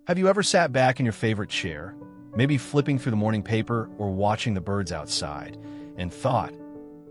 Have you ever sat back in your favorite chair, maybe flipping through the morning paper or watching the birds outside, and thought,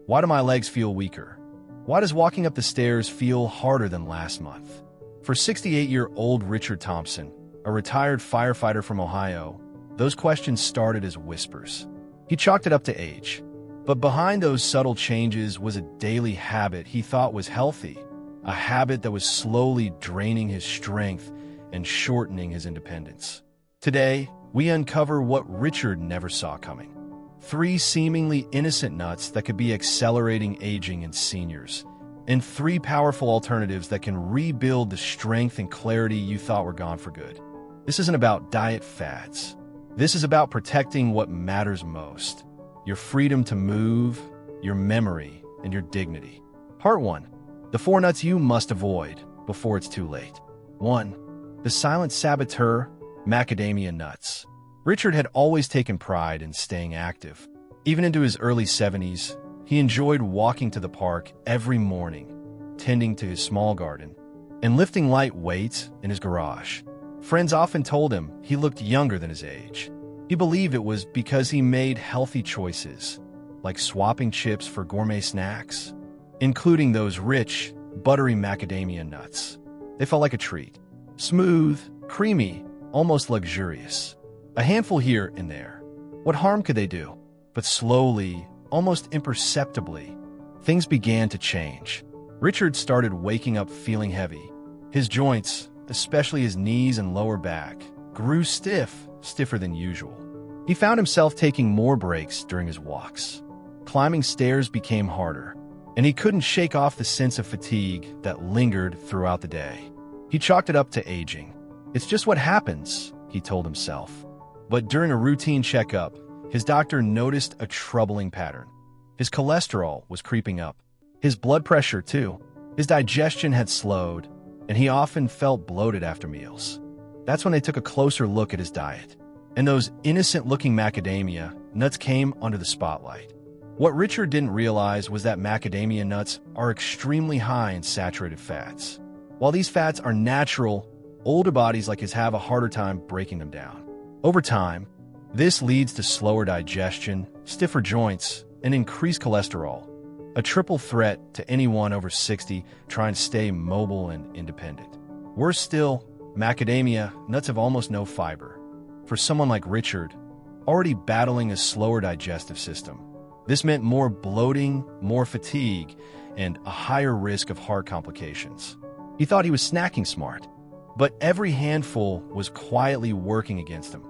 why do my legs feel weaker? Why does walking up the stairs feel harder than last month? For 68-year-old Richard Thompson, a retired firefighter from Ohio, those questions started as whispers. He chalked it up to age. But behind those subtle changes was a daily habit he thought was healthy, a habit that was slowly draining his strength and shortening his independence. Today, we uncover what Richard never saw coming. 3 seemingly innocent nuts that could be accelerating aging in seniors, and 3 powerful alternatives that can rebuild the strength and clarity you thought were gone for good. This isn't about diet fads. This is about protecting what matters most: your freedom to move, your memory, and your dignity. Part 1. The 4 nuts you must avoid before it's too late. 1. The silent saboteur, macadamia nuts. Richard had always taken pride in staying active. Even into his early 70s, he enjoyed walking to the park every morning, tending to his small garden, and lifting light weights in his garage. Friends often told him he looked younger than his age. He believed it was because he made healthy choices, like swapping chips for gourmet snacks, including those rich, buttery macadamia nuts. They felt like a treat. Smooth, creamy, almost luxurious. A handful here and there. What harm could they do? But slowly, almost imperceptibly, things began to change. Richard started waking up feeling heavy. His joints, especially his knees and lower back, grew stiffer than usual. He found himself taking more breaks during his walks. Climbing stairs became harder, and he couldn't shake off the sense of fatigue that lingered throughout the day. He chalked it up to aging. It's just what happens, he told himself. But during a routine checkup, his doctor noticed a troubling pattern. His cholesterol was creeping up. His blood pressure, too. His digestion had slowed, and he often felt bloated after meals. That's when they took a closer look at his diet. And those innocent-looking macadamia nuts came under the spotlight. What Richard didn't realize was that macadamia nuts are extremely high in saturated fats. While these fats are natural, older bodies like his have a harder time breaking them down. Over time, this leads to slower digestion, stiffer joints, and increased cholesterol, a triple threat to anyone over 60 trying to stay mobile and independent. Worse still, macadamia nuts have almost no fiber. For someone like Richard, already battling a slower digestive system, this meant more bloating, more fatigue, and a higher risk of heart complications. He thought he was snacking smart, but every handful was quietly working against him,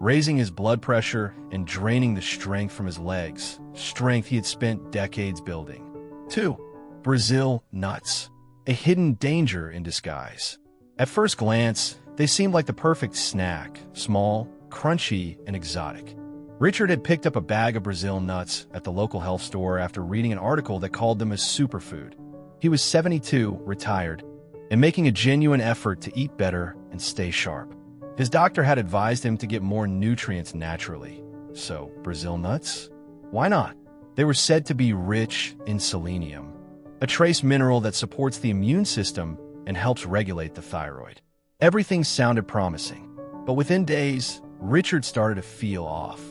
raising his blood pressure and draining the strength from his legs, strength he had spent decades building. 2. Brazil nuts, a hidden danger in disguise. At first glance, they seemed like the perfect snack, small, crunchy, and exotic. Richard had picked up a bag of Brazil nuts at the local health store after reading an article that called them a superfood. He was 72, retired, and making a genuine effort to eat better and stay sharp. His doctor had advised him to get more nutrients naturally. So, Brazil nuts? Why not? They were said to be rich in selenium, a trace mineral that supports the immune system and helps regulate the thyroid. Everything sounded promising, but within days, Richard started to feel off.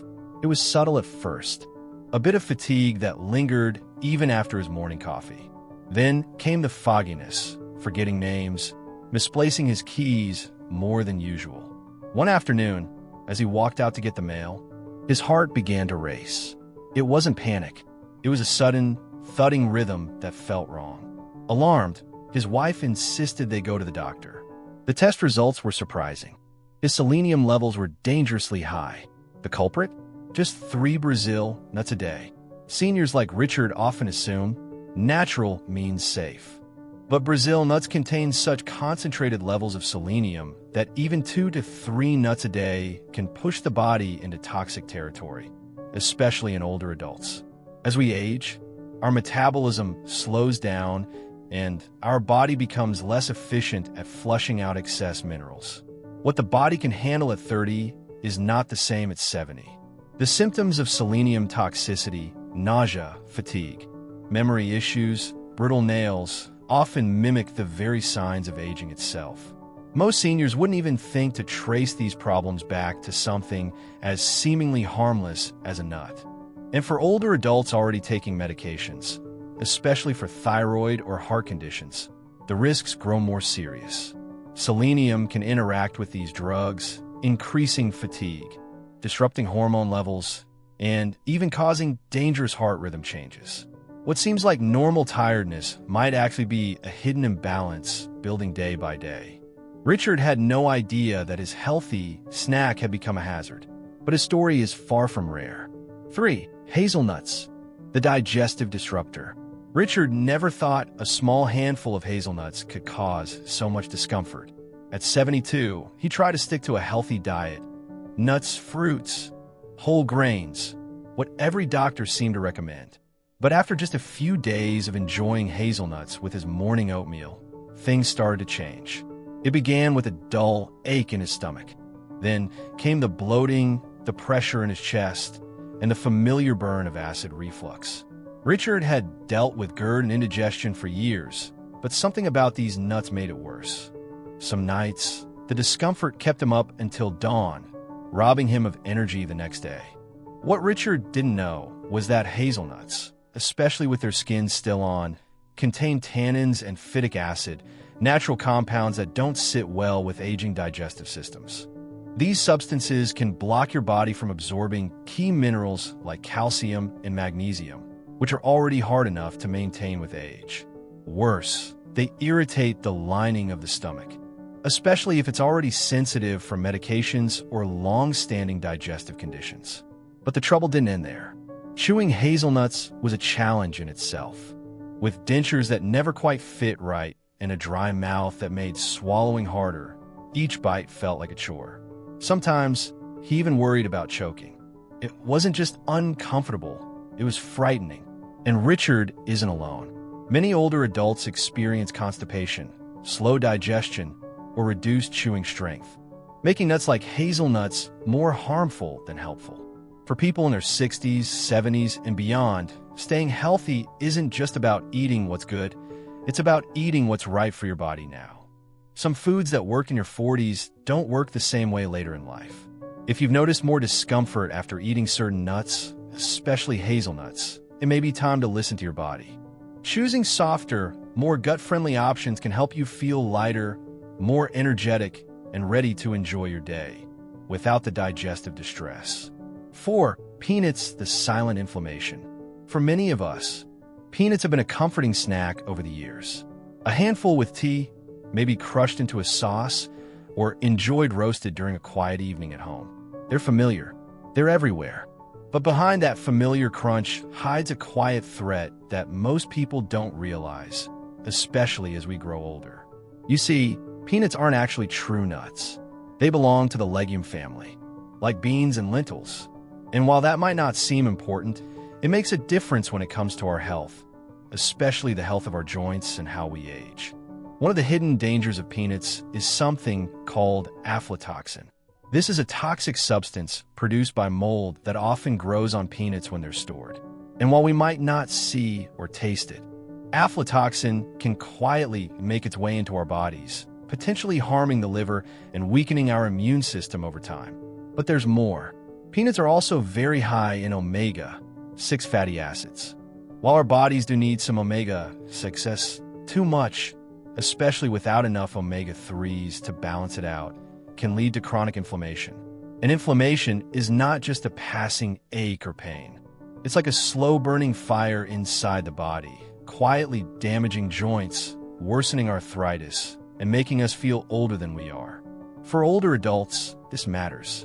It was subtle at first, a bit of fatigue that lingered even after his morning coffee. Then came the fogginess, forgetting names, misplacing his keys more than usual. One afternoon, as he walked out to get the mail, his heart began to race. It wasn't panic. It was a sudden, thudding rhythm that felt wrong. Alarmed, his wife insisted they go to the doctor. The test results were surprising. His selenium levels were dangerously high. The culprit? Just 3 Brazil nuts a day. Seniors like Richard often assume natural means safe. But Brazil nuts contain such concentrated levels of selenium that even 2 to 3 nuts a day can push the body into toxic territory, especially in older adults. As we age, our metabolism slows down and our body becomes less efficient at flushing out excess minerals. What the body can handle at 30 is not the same at 70. The symptoms of selenium toxicity, nausea, fatigue, memory issues, brittle nails, often mimic the very signs of aging itself. Most seniors wouldn't even think to trace these problems back to something as seemingly harmless as a nut. And for older adults already taking medications, especially for thyroid or heart conditions, the risks grow more serious. Selenium can interact with these drugs, increasing fatigue, disrupting hormone levels, and even causing dangerous heart rhythm changes. What seems like normal tiredness might actually be a hidden imbalance building day by day. Richard had no idea that his healthy snack had become a hazard, but his story is far from rare. 3. Hazelnuts, the digestive disruptor. Richard never thought a small handful of hazelnuts could cause so much discomfort. At 72, he tried to stick to a healthy diet. Nuts, fruits, whole grains, what every doctor seemed to recommend. But after just a few days of enjoying hazelnuts with his morning oatmeal, things started to change. It began with a dull ache in his stomach. Then came the bloating, the pressure in his chest, and the familiar burn of acid reflux. Richard had dealt with GERD and indigestion for years, but something about these nuts made it worse. Some nights, the discomfort kept him up until dawn, robbing him of energy the next day. What Richard didn't know was that hazelnuts, especially with their skins still on, contain tannins and phytic acid, natural compounds that don't sit well with aging digestive systems. These substances can block your body from absorbing key minerals like calcium and magnesium, which are already hard enough to maintain with age. Worse, they irritate the lining of the stomach, especially if it's already sensitive from medications or long-standing digestive conditions. But the trouble didn't end there. Chewing hazelnuts was a challenge in itself. With dentures that never quite fit right and a dry mouth that made swallowing harder, each bite felt like a chore. Sometimes, he even worried about choking. It wasn't just uncomfortable, it was frightening. And Richard isn't alone. Many older adults experience constipation, slow digestion, or reduced chewing strength, making nuts like hazelnuts more harmful than helpful. For people in their 60s, 70s, and beyond, staying healthy isn't just about eating what's good, it's about eating what's right for your body now. Some foods that work in your 40s don't work the same way later in life. If you've noticed more discomfort after eating certain nuts, especially hazelnuts, it may be time to listen to your body. Choosing softer, more gut-friendly options can help you feel lighter, more energetic, and ready to enjoy your day without the digestive distress. 4. Peanuts, the silent inflammation. For many of us, peanuts have been a comforting snack over the years. A handful with tea, maybe crushed into a sauce, or enjoyed roasted during a quiet evening at home. They're familiar. They're everywhere. But behind that familiar crunch hides a quiet threat that most people don't realize, especially as we grow older. You see, peanuts aren't actually true nuts. They belong to the legume family, like beans and lentils. And while that might not seem important, it makes a difference when it comes to our health, especially the health of our joints and how we age. One of the hidden dangers of peanuts is something called aflatoxin. This is a toxic substance produced by mold that often grows on peanuts when they're stored. And while we might not see or taste it, aflatoxin can quietly make its way into our bodies, potentially harming the liver and weakening our immune system over time. But there's more. Peanuts are also very high in omega-6 fatty acids. While our bodies do need some omega-6s, too much, especially without enough omega-3s to balance it out, can lead to chronic inflammation. And inflammation is not just a passing ache or pain. It's like a slow-burning fire inside the body, quietly damaging joints, worsening arthritis, and making us feel older than we are. For older adults, this matters.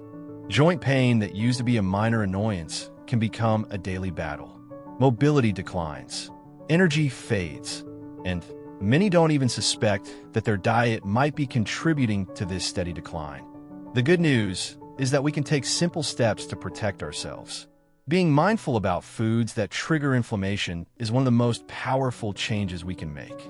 Joint pain that used to be a minor annoyance can become a daily battle. Mobility declines, energy fades, and many don't even suspect that their diet might be contributing to this steady decline. The good news is that we can take simple steps to protect ourselves. Being mindful about foods that trigger inflammation is one of the most powerful changes we can make.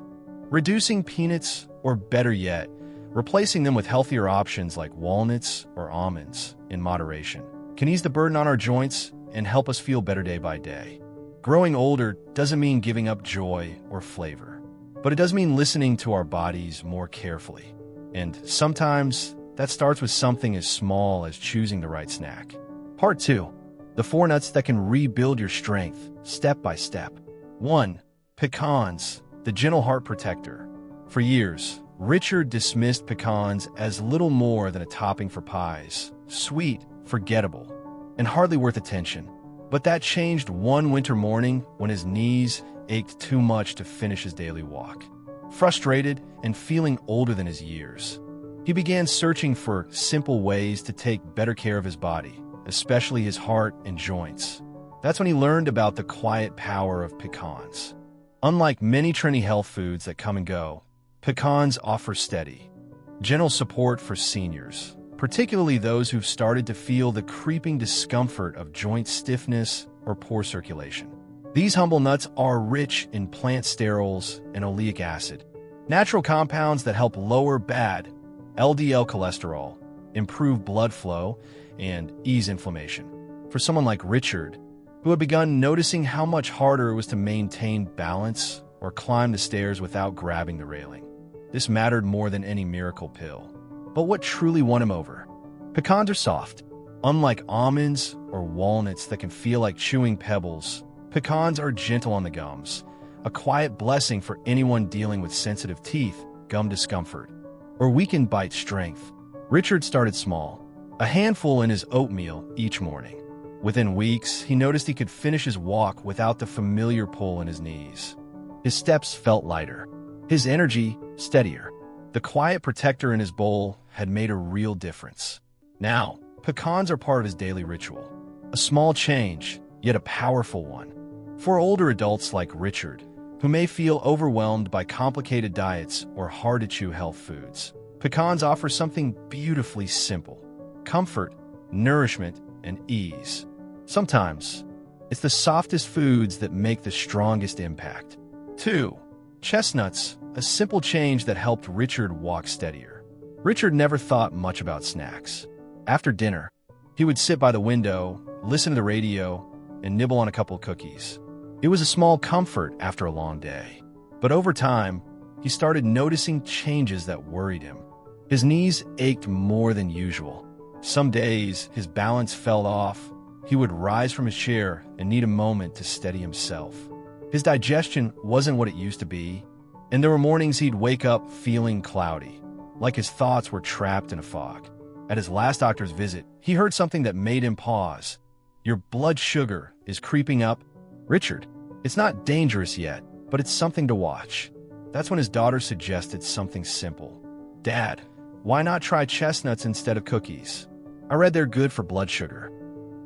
Reducing peanuts, or better yet, replacing them with healthier options like walnuts or almonds in moderation, can ease the burden on our joints and help us feel better day by day. Growing older doesn't mean giving up joy or flavor, but it does mean listening to our bodies more carefully. And sometimes that starts with something as small as choosing the right snack. Part 2. The 4 nuts that can rebuild your strength, step by step. 1. Pecans, the gentle heart protector. For years, Richard dismissed pecans as little more than a topping for pies, sweet, forgettable, and hardly worth attention. But that changed one winter morning when his knees ached too much to finish his daily walk. Frustrated and feeling older than his years, he began searching for simple ways to take better care of his body, especially his heart and joints. That's when he learned about the quiet power of pecans. Unlike many trendy health foods that come and go, pecans offer steady, gentle support for seniors, particularly those who've started to feel the creeping discomfort of joint stiffness or poor circulation. These humble nuts are rich in plant sterols and oleic acid, natural compounds that help lower bad LDL cholesterol, improve blood flow, and ease inflammation. For someone like Richard, who had begun noticing how much harder it was to maintain balance or climb the stairs without grabbing the railing, this mattered more than any miracle pill. But what truly won him over? Pecans are soft. Unlike almonds or walnuts that can feel like chewing pebbles, pecans are gentle on the gums, a quiet blessing for anyone dealing with sensitive teeth, gum discomfort, or weakened bite strength. Richard started small, a handful in his oatmeal each morning. Within weeks, he noticed he could finish his walk without the familiar pull in his knees. His steps felt lighter, his energy steadier. The quiet protector in his bowl had made a real difference. Now, pecans are part of his daily ritual. A small change, yet a powerful one. For older adults like Richard, who may feel overwhelmed by complicated diets or hard-to-chew health foods, pecans offer something beautifully simple: comfort, nourishment, and ease. Sometimes, it's the softest foods that make the strongest impact. 2. Chestnuts, a simple change that helped Richard walk steadier. Richard never thought much about snacks. After dinner, he would sit by the window, listen to the radio, and nibble on a couple of cookies. It was a small comfort after a long day. But over time, he started noticing changes that worried him. His knees ached more than usual. Some days, his balance fell off. He would rise from his chair and need a moment to steady himself. His digestion wasn't what it used to be, and there were mornings he'd wake up feeling cloudy, like his thoughts were trapped in a fog. At his last doctor's visit, he heard something that made him pause. "Your blood sugar is creeping up." "Richard, it's not dangerous yet, but it's something to watch." That's when his daughter suggested something simple. "Dad, why not try chestnuts instead of cookies? I read they're good for blood sugar."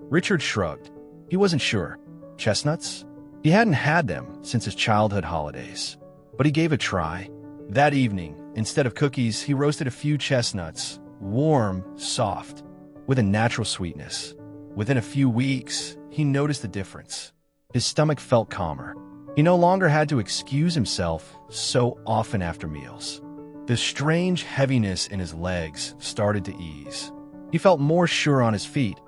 Richard shrugged. He wasn't sure. Chestnuts? He hadn't had them since his childhood holidays. But he gave a try. That evening, instead of cookies, he roasted a few chestnuts, warm, soft, with a natural sweetness. Within a few weeks, he noticed the difference. His stomach felt calmer. He no longer had to excuse himself so often after meals. The strange heaviness in his legs started to ease. He felt more sure on his feet,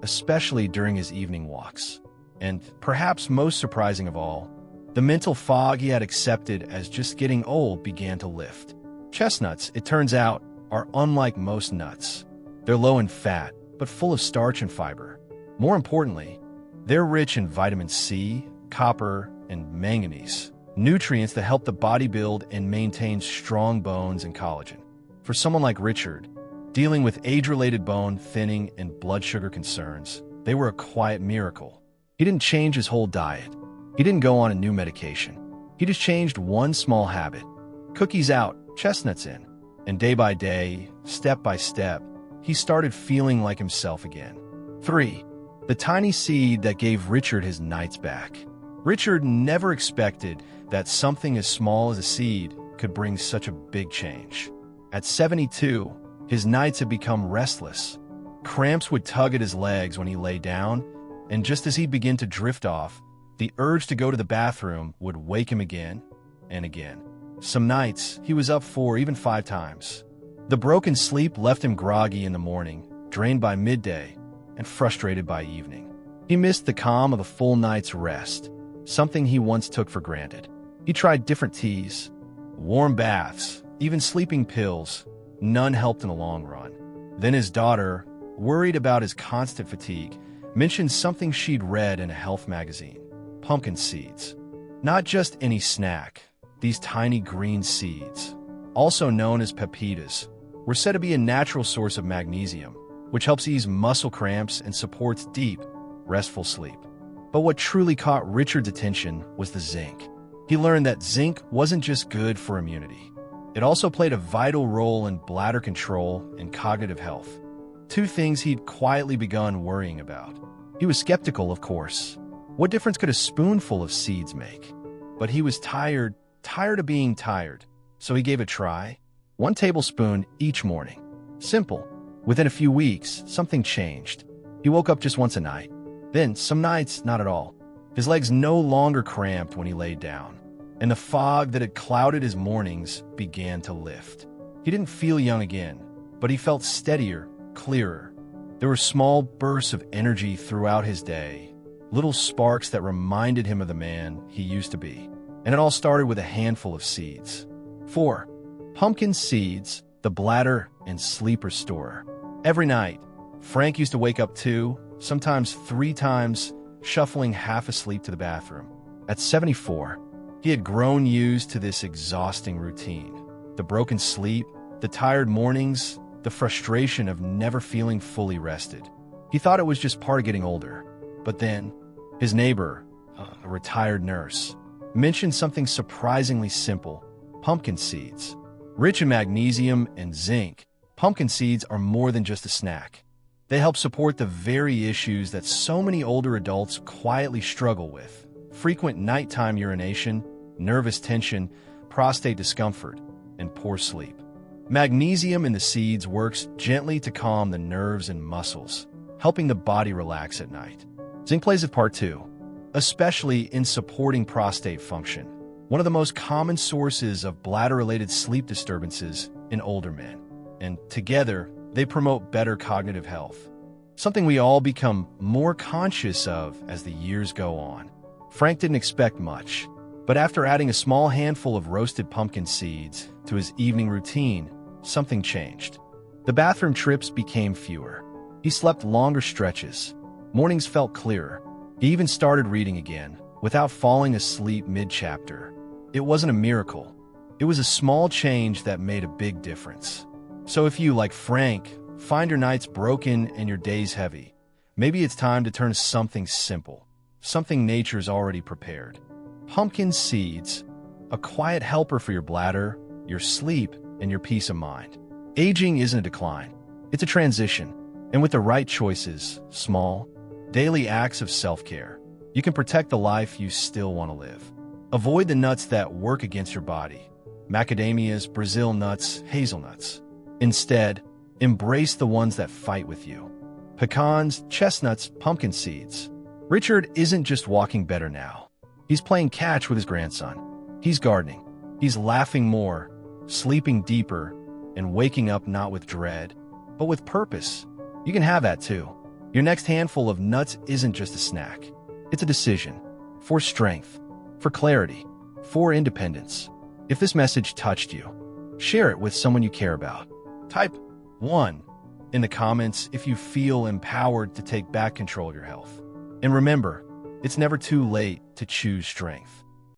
especially during his evening walks. And perhaps most surprising of all, the mental fog he had accepted as just getting old began to lift. Chestnuts, it turns out, are unlike most nuts. They're low in fat, but full of starch and fiber. More importantly, they're rich in vitamin C, copper, and manganese, nutrients that help the body build and maintain strong bones and collagen. For someone like Richard, dealing with age-related bone thinning and blood sugar concerns, they were a quiet miracle. He didn't change his whole diet. He didn't go on a new medication. He just changed one small habit. Cookies out, chestnuts in. And day by day, step by step, he started feeling like himself again. 3. The tiny seed that gave Richard his nights back. Richard never expected that something as small as a seed could bring such a big change. At 72, his nights had become restless. Cramps would tug at his legs when he lay down, and just as he'd begin to drift off, the urge to go to the bathroom would wake him again and again. Some nights, he was up 4, even 5 times. The broken sleep left him groggy in the morning, drained by midday, and frustrated by evening. He missed the calm of a full night's rest, something he once took for granted. He tried different teas, warm baths, even sleeping pills, none helped in the long run. Then his daughter, worried about his constant fatigue, mentioned something she'd read in a health magazine: pumpkin seeds. Not just any snack, these tiny green seeds, also known as pepitas, were said to be a natural source of magnesium, which helps ease muscle cramps and supports deep, restful sleep. But what truly caught Richard's attention was the zinc. He learned that zinc wasn't just good for immunity. It also played a vital role in bladder control and cognitive health, two things he'd quietly begun worrying about. He was skeptical, of course. What difference could a spoonful of seeds make? But he was tired of being tired, so he gave it a try. 1 tablespoon each morning. Simple. Within a few weeks, something changed. He woke up just once a night. Then, some nights, not at all. His legs no longer cramped when he laid down, and the fog that had clouded his mornings began to lift. He didn't feel young again, but he felt steadier, clearer. There were small bursts of energy throughout his day, little sparks that reminded him of the man he used to be. And it all started with a handful of seeds. 4. Pumpkin seeds, the bladder and sleep restorer. Every night, Frank used to wake up 2, sometimes 3 times, shuffling half asleep to the bathroom. At 74, he had grown used to this exhausting routine. The broken sleep, the tired mornings, the frustration of never feeling fully rested. He thought it was just part of getting older. But then, his neighbor, a retired nurse, mentioned something surprisingly simple: pumpkin seeds. Rich in magnesium and zinc, pumpkin seeds are more than just a snack. They help support the very issues that so many older adults quietly struggle with: frequent nighttime urination, nervous tension, prostate discomfort, and poor sleep. Magnesium in the seeds works gently to calm the nerves and muscles, helping the body relax at night. Zinc plays a part too, especially in supporting prostate function, one of the most common sources of bladder-related sleep disturbances in older men. And together, they promote better cognitive health, something we all become more conscious of as the years go on. Frank didn't expect much, but after adding a small handful of roasted pumpkin seeds to his evening routine, something changed. The bathroom trips became fewer. He slept longer stretches. Mornings felt clearer. He even started reading again, without falling asleep mid-chapter. It wasn't a miracle. It was a small change that made a big difference. So if you, like Frank, find your nights broken and your days heavy, maybe it's time to turn to something simple, something nature's already prepared. Pumpkin seeds, a quiet helper for your bladder, your sleep, and your peace of mind. Aging isn't a decline. It's a transition. And with the right choices, small, daily acts of self-care, you can protect the life you still want to live. Avoid the nuts that work against your body: macadamias, Brazil nuts, hazelnuts. Instead, embrace the ones that fight with you: pecans, chestnuts, pumpkin seeds. Richard isn't just walking better now. He's playing catch with his grandson. He's gardening. He's laughing more, sleeping deeper, and waking up not with dread, but with purpose. You can have that too. Your next handful of nuts isn't just a snack. It's a decision. For strength, for clarity, for independence. If this message touched you, share it with someone you care about. Type 1 in the comments if you feel empowered to take back control of your health. And remember, it's never too late to choose strength.